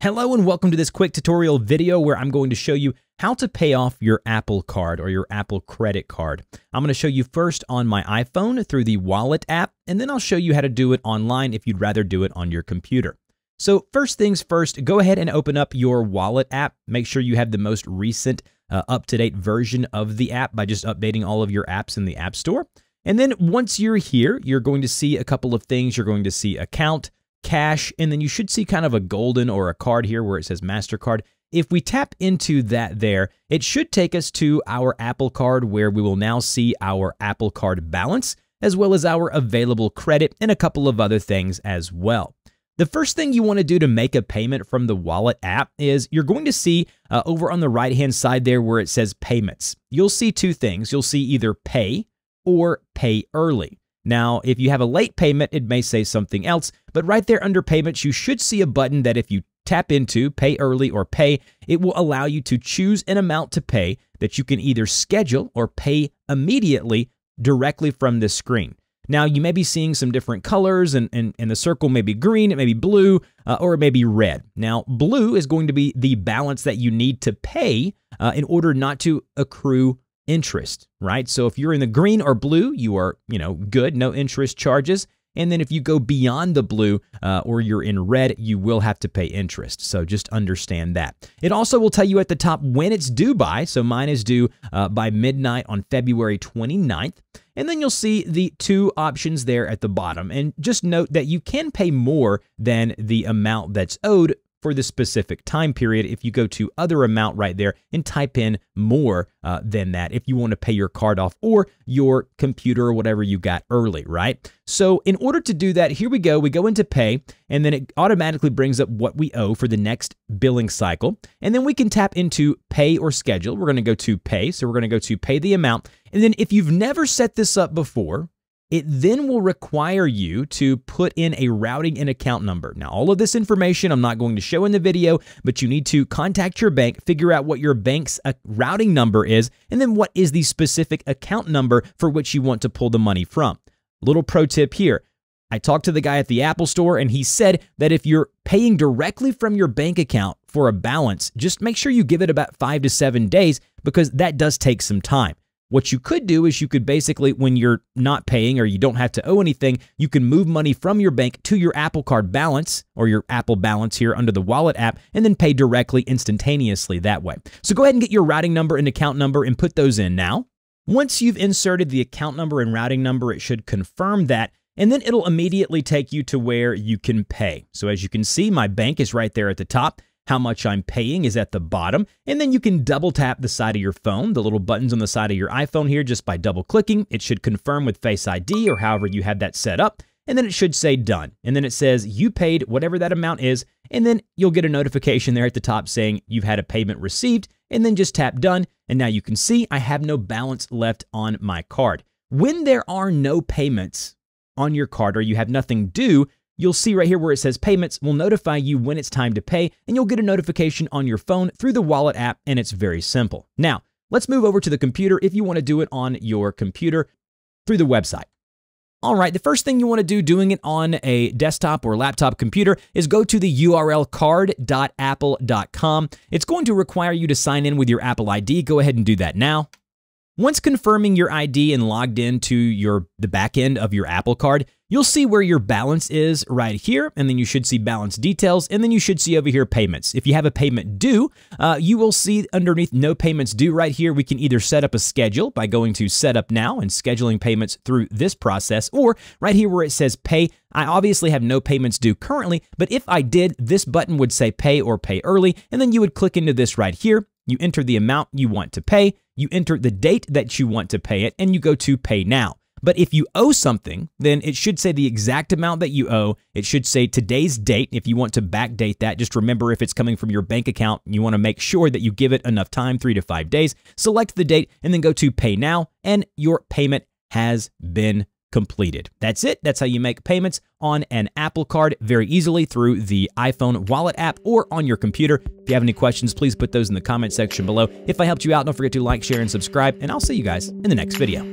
Hello and welcome to this quick tutorial video where I'm going to show you how to pay off your Apple Card or your Apple credit card. I'm going to show you first on my iPhone through the Wallet app, and then I'll show you how to do it online if you'd rather do it on your computer. So first things first, go ahead and open up your Wallet app. Make sure you have the most recent up-to-date version of the app by just updating all of your apps in the App Store. And then once you're here, you're going to see a couple of things. You're going to see Account, Cash, and then you should see kind of a golden or a card here where it says MasterCard. If we tap into that there, it should take us to our Apple Card where we will now see our Apple Card balance as well as our available credit and a couple of other things as well. The first thing you want to do to make a payment from the Wallet app is you're going to see over on the right-hand side there where it says Payments. You'll see two things. You'll see either Pay or Pay Early. Now, if you have a late payment, it may say something else, but right there under Payments, you should see a button that if you tap into Pay Early or Pay, it will allow you to choose an amount to pay that you can either schedule or pay immediately directly from this screen. Now, you may be seeing some different colors, and the circle may be green, it may be blue, or it may be red. Now, blue is going to be the balance that you need to pay in order not to accrue interest, right? So if you're in the green or blue, you are, good, no interest charges. And then if you go beyond the blue or you're in red, you will have to pay interest. So just understand that. It also will tell you at the top when it's due by. So mine is due by midnight on February 29th. And then you'll see the two options there at the bottom. And just note that you can pay more than the amount that's owed for the specific time period if you go to other amount right there and type in more than that if you want to pay your card off or your computer or whatever you got early, right? So in order to do that, here we go into pay, and then it automatically brings up what we owe for the next billing cycle. And then we can tap into pay or schedule. We're going to go to pay. So we're going to go to pay the amount. And then if you've never set this up before, it then will require you to put in a routing and account number. Now, all of this information I'm not going to show in the video, but you need to contact your bank, figure out what your bank's routing number is, and then what is the specific account number for which you want to pull the money from. Little pro tip here. I talked to the guy at the Apple Store, and he said that if you're paying directly from your bank account for a balance, just make sure you give it about 5 to 7 days because that does take some time. What you could do is you could basically, when you're not paying or you don't have to owe anything, you can move money from your bank to your Apple Card balance or your Apple balance here under the Wallet app and then pay directly instantaneously that way. So go ahead and get your routing number and account number and put those in now. Once you've inserted the account number and routing number, it should confirm that, and then it'll immediately take you to where you can pay. So as you can see, my bank is right there at the top. How much I'm paying is at the bottom, and then you can double tap the side of your phone, the little buttons on the side of your iPhone here, just by double clicking. It should confirm with Face ID or however you have that set up, and then it should say done. And then it says you paid whatever that amount is, and then you'll get a notification there at the top saying you've had a payment received, and then just tap done, and now you can see I have no balance left on my card. When there are no payments on your card or you have nothing due, you'll see right here where it says Payments will notify you when it's time to pay, and you'll get a notification on your phone through the Wallet app, and it's very simple. Now, let's move over to the computer if you want to do it on your computer through the website. All right, the first thing you want to do doing it on a desktop or laptop computer is go to the URL card.apple.com. It's going to require you to sign in with your Apple ID. Go ahead and do that now. Once confirming your ID and logged into the back end of your Apple Card, you'll see where your balance is right here, and then you should see balance details, and then you should see over here payments. If you have a payment due, you will see underneath no payments due right here. We can either set up a schedule by going to Setup Now and scheduling payments through this process, or right here where it says Pay. I obviously have no payments due currently, but if I did, this button would say Pay or Pay Early, and then you would click into this right here. You enter the amount you want to pay, you enter the date that you want to pay it, and you go to Pay Now. But if you owe something, then it should say the exact amount that you owe. It should say today's date. If you want to backdate that, just remember if it's coming from your bank account, you want to make sure that you give it enough time, 3 to 5 days. Select the date and then go to Pay Now, and your payment has been completed. That's it. That's how you make payments on an Apple Card very easily through the iPhone Wallet app or on your computer. If you have any questions, please put those in the comment section below. If I helped you out, don't forget to like, share, and subscribe, and I'll see you guys in the next video.